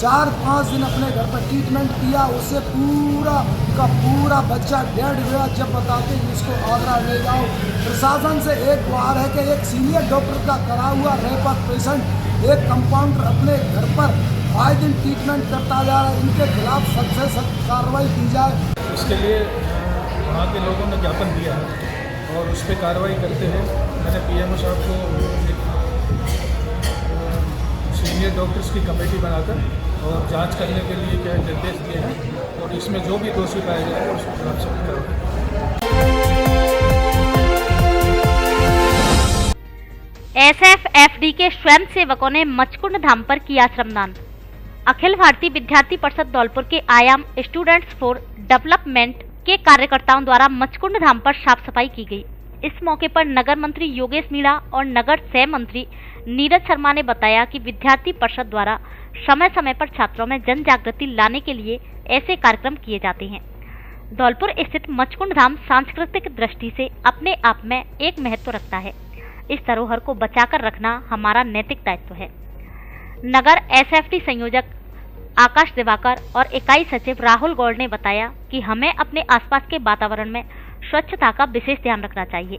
4-5 दिन अपने घर पर ट्रीटमेंट किया, उससे पूरा का पूरा बच्चा डेड गया। जब बताते कि इसको आगरा ले जाओ, प्रशासन से एक गुहार है कि एक सीनियर डॉक्टर का करा हुआ रेफर पेशेंट एक कंपाउंडर अपने घर पर आए दिन ट्रीटमेंट करता जा रहा है, इनके खिलाफ सख्त से सख्त कार्रवाई की जाए। इसके लिए वहाँ के लोगों ने ज्ञापन दिया है और उस पर कार्रवाई करते हैं। मैंने पीएमओ साहब को सीनियर डॉक्टर्स की कमेटी बनाकर और जांच करने के लिए क्या निर्देश दिए हैं और इसमें जो भी दोषी पाए जाए वो उसको कार्रवाई करें। एसएफएफडी के स्वयंसेवकों ने मचकुंड धाम पर किया श्रमदान। अखिल भारतीय विद्यार्थी परिषद धौलपुर के आयाम स्टूडेंट्स फॉर डेवलपमेंट के कार्यकर्ताओं द्वारा मचकुंड धाम पर साफ सफाई की गई। इस मौके पर नगर मंत्री योगेश मीणा और नगर सह मंत्री नीरज शर्मा ने बताया कि विद्यार्थी परिषद द्वारा समय समय पर छात्रों में जन जागृति लाने के लिए ऐसे कार्यक्रम किए जाते हैं। धौलपुर स्थित मचकुंड धाम सांस्कृतिक दृष्टि से अपने आप में एक महत्व रखता है। इस धरोहर को बचाकर रखना हमारा नैतिक दायित्व है। नगर एसएफडी संयोजक आकाश दिवाकर और इकाई सचिव राहुल गौड़ ने बताया कि हमें अपने आसपास के वातावरण में स्वच्छता का विशेष ध्यान रखना चाहिए।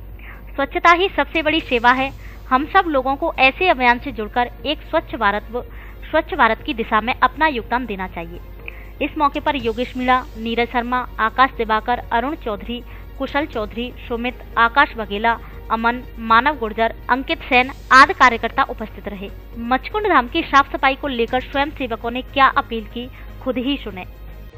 स्वच्छता ही सबसे बड़ी सेवा है। हम सब लोगों को ऐसे अभियान से जुड़कर एक स्वच्छ भारत की दिशा में अपना योगदान देना चाहिए। इस मौके पर योगेश मीणा, नीरज शर्मा, आकाश दिवाकर, अरुण चौधरी, कुशल चौधरी, सुमित, आकाश बघेला, अमन, मानव गुर्जर, अंकित सेन आदि कार्यकर्ता उपस्थित रहे। मचकुंड धाम की साफ सफाई को लेकर स्वयं सेवकों ने क्या अपील की, खुद ही सुने।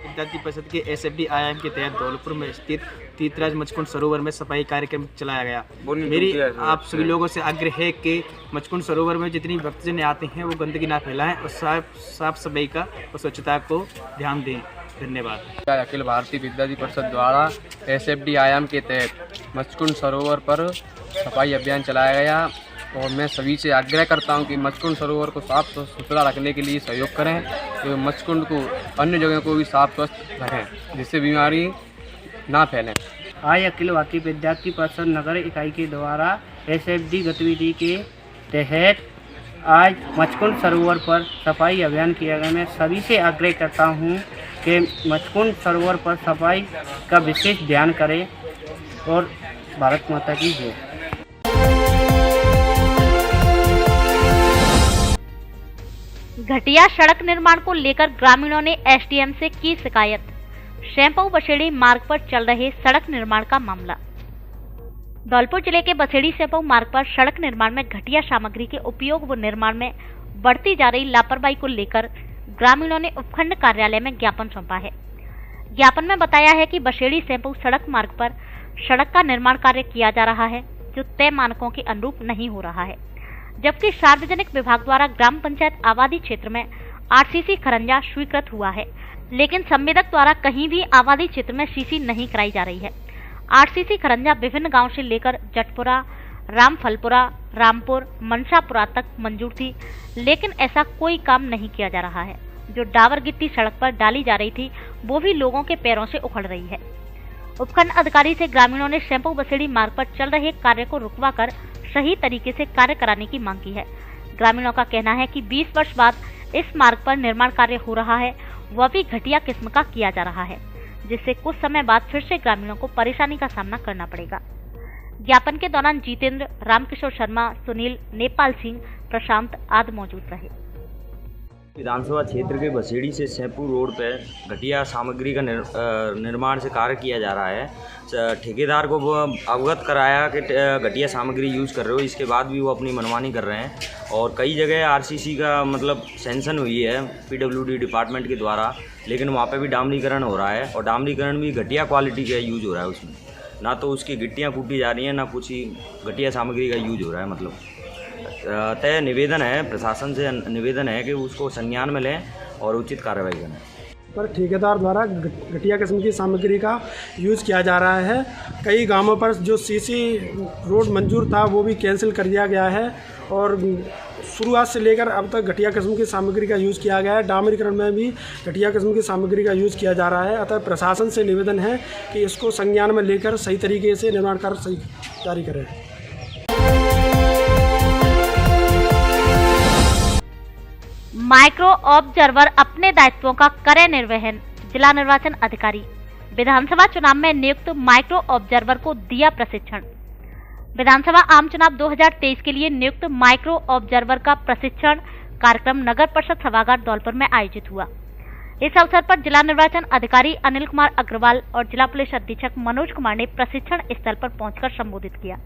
विद्यार्थी परिषद के एसएफडी आयाम के तहत धौलपुर में स्थित तीर्थराज मचकुंड सरोवर में सफाई कार्यक्रम चलाया गया। मेरी आप सभी लोगों से आग्रह है कि मचकुंड सरोवर में जितनी भक्तजन आते हैं वो गंदगी ना फैलाएं और साफ सफाई का और स्वच्छता को ध्यान दें। धन्यवाद। अखिल भारतीय विद्यार्थी परिषद द्वारा एसएफडी आयाम के तहत मचकुंड सरोवर पर सफाई अभियान चलाया गया और मैं सभी से आग्रह करता हूं कि मचकुंड सरोवर को साफ सुथरा रखने के लिए सहयोग करें एवं मचकुंड को अन्य जगह को भी साफ स्वस्थ रखें जिससे बीमारी ना फैलें। आज अखिल भारतीय विद्यार्थी परिषद नगर इकाई के द्वारा एसएफडी गतिविधि के तहत आज मचकुंड सरोवर पर सफाई अभियान किया गया। मैं सभी से आग्रह करता हूं कि मचकुंड सरोवर पर सफाई का विशेष ध्यान करें और भारत माता की जय। घटिया सड़क निर्माण को लेकर ग्रामीणों ने एसडीएम से की शिकायत। शैम्पू बसेड़ी मार्ग पर चल रहे सड़क निर्माण का मामला। धौलपुर जिले के बसेड़ी शैम्पू मार्ग पर सड़क निर्माण में घटिया सामग्री के उपयोग व निर्माण में बढ़ती जा रही लापरवाही को लेकर ग्रामीणों ने उपखंड कार्यालय में ज्ञापन सौंपा है। ज्ञापन में बताया है कि बसेड़ी शैम्पू सड़क मार्ग पर सड़क का निर्माण कार्य किया जा रहा है जो तय मानकों के अनुरूप नहीं हो रहा है, जबकि सार्वजनिक विभाग द्वारा ग्राम पंचायत आबादी क्षेत्र में आरसीसी खरंजा स्वीकृत हुआ है, लेकिन संवेदक द्वारा कहीं भी आबादी क्षेत्र में सीसी नहीं कराई जा रही है। आरसीसी खरंजा विभिन्न गांव से लेकर जटपुरा, रामफलपुरा, रामपुर, मनसापुरा तक मंजूर थी, लेकिन ऐसा कोई काम नहीं किया जा रहा है। जो डावर गिट्टी सड़क पर डाली जा रही थी वो भी लोगों के पैरों से उखड़ रही है। उपखंड अधिकारी से ग्रामीणों ने शैम्पू बसेड़ी मार्ग पर चल रहे कार्य को रुकवाकर सही तरीके से कार्य कराने की मांग की है। ग्रामीणों का कहना है कि 20 वर्ष बाद इस मार्ग पर निर्माण कार्य हो रहा है, वह भी घटिया किस्म का किया जा रहा है, जिससे कुछ समय बाद फिर से ग्रामीणों को परेशानी का सामना करना पड़ेगा। ज्ञापन के दौरान जितेंद्र, रामकिशोर शर्मा, सुनील, नेपाल सिंह, प्रशांत आदि मौजूद रहे। विधानसभा क्षेत्र के बसेड़ी से शैम्पू रोड पर घटिया सामग्री का निर्माण से कार्य किया जा रहा है। ठेकेदार को वो अवगत कराया कि घटिया सामग्री यूज़ कर रहे हो, इसके बाद भी वो अपनी मनमानी कर रहे हैं और कई जगह आरसीसी का मतलब सैंक्शन हुई है पीडब्ल्यूडी डिपार्टमेंट के द्वारा, लेकिन वहाँ पे भी डामरीकरण हो रहा है और डामरीकरण भी घटिया क्वालिटी का यूज हो रहा है। उसमें ना तो उसकी गिट्टियाँ फूटी जा रही हैं, ना कुछ ही घटिया सामग्री का यूज हो रहा है। मतलब तय निवेदन है, प्रशासन से निवेदन है कि उसको संज्ञान में लें और उचित कार्रवाई करें। पर ठेकेदार द्वारा घटिया किस्म की सामग्री का यूज़ किया जा रहा है। कई गांवों पर जो सीसी रोड मंजूर था वो भी कैंसिल कर दिया गया है और शुरुआत से लेकर अब तक घटिया किस्म की सामग्री का यूज़ किया गया है। डामरीकरण में भी घटिया किस्म की सामग्री का यूज़ किया जा रहा है। अतः प्रशासन से निवेदन है कि इसको संज्ञान में लेकर सही तरीके से निर्माण कार्य सही जारी करें। माइक्रो ऑब्जर्वर अपने दायित्वों का करे निर्वहन। जिला निर्वाचन अधिकारी विधानसभा चुनाव में नियुक्त माइक्रो ऑब्जर्वर को दिया प्रशिक्षण। विधानसभा आम चुनाव 2023 के लिए नियुक्त माइक्रो ऑब्जर्वर का प्रशिक्षण कार्यक्रम नगर परिषद सभागार धौलपुर में आयोजित हुआ। इस अवसर पर जिला निर्वाचन अधिकारी अनिल कुमार अग्रवाल और जिला पुलिस अधीक्षक मनोज कुमार ने प्रशिक्षण स्थल पर पहुंचकर संबोधित किया।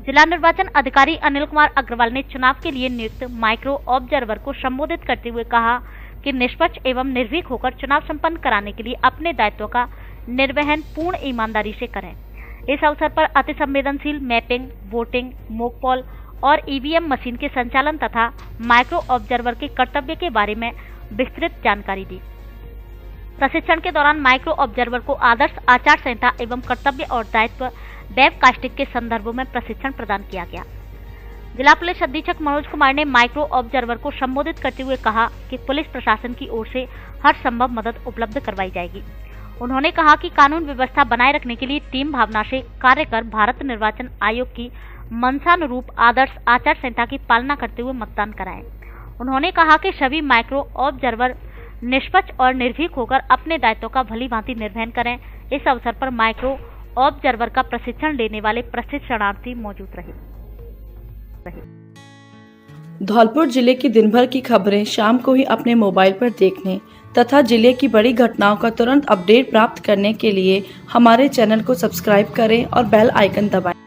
जिला निर्वाचन अधिकारी अनिल कुमार अग्रवाल ने चुनाव के लिए नियुक्त माइक्रो ऑब्जर्वर को संबोधित करते हुए कहा कि निष्पक्ष एवं निर्भीक होकर चुनाव संपन्न कराने के लिए अपने दायित्वों का निर्वहन पूर्ण ईमानदारी से करें। इस अवसर पर अति संवेदनशील मैपिंग, वोटिंग, मोकपोल और ईवीएम मशीन के संचालन तथा माइक्रो ऑब्जर्वर के कर्तव्य के बारे में विस्तृत जानकारी दी। प्रशिक्षण के दौरान माइक्रो ऑब्जर्वर को आदर्श आचार संहिता एवं कर्तव्य और दायित्व वेबकास्टिंग के संदर्भों में प्रशिक्षण प्रदान किया गया। जिला पुलिस अधीक्षक मनोज कुमार ने माइक्रो ऑब्जर्वर को संबोधित करते हुए कहा कि पुलिस प्रशासन की ओर से हर संभव मदद उपलब्ध करवाई जाएगी। उन्होंने कहा कि कानून व्यवस्था बनाए रखने के लिए टीम भावना से कार्य कर भारत निर्वाचन आयोग की मंशानुरूप आदर्श आचार संहिता की पालना करते हुए मतदान कराएं। उन्होंने कहा कि सभी माइक्रो ऑब्जर्वर निष्पक्ष और निर्भीक होकर अपने दायित्वों का भलीभांति निर्वहन करें। इस अवसर पर माइक्रो ऑब्जर्वर का प्रशिक्षण लेने वाले प्रशिक्षणार्थी मौजूद रहे। धौलपुर जिले की दिन भर की खबरें शाम को ही अपने मोबाइल पर देखने तथा जिले की बड़ी घटनाओं का तुरंत अपडेट प्राप्त करने के लिए हमारे चैनल को सब्सक्राइब करें और बेल आइकन दबाएं।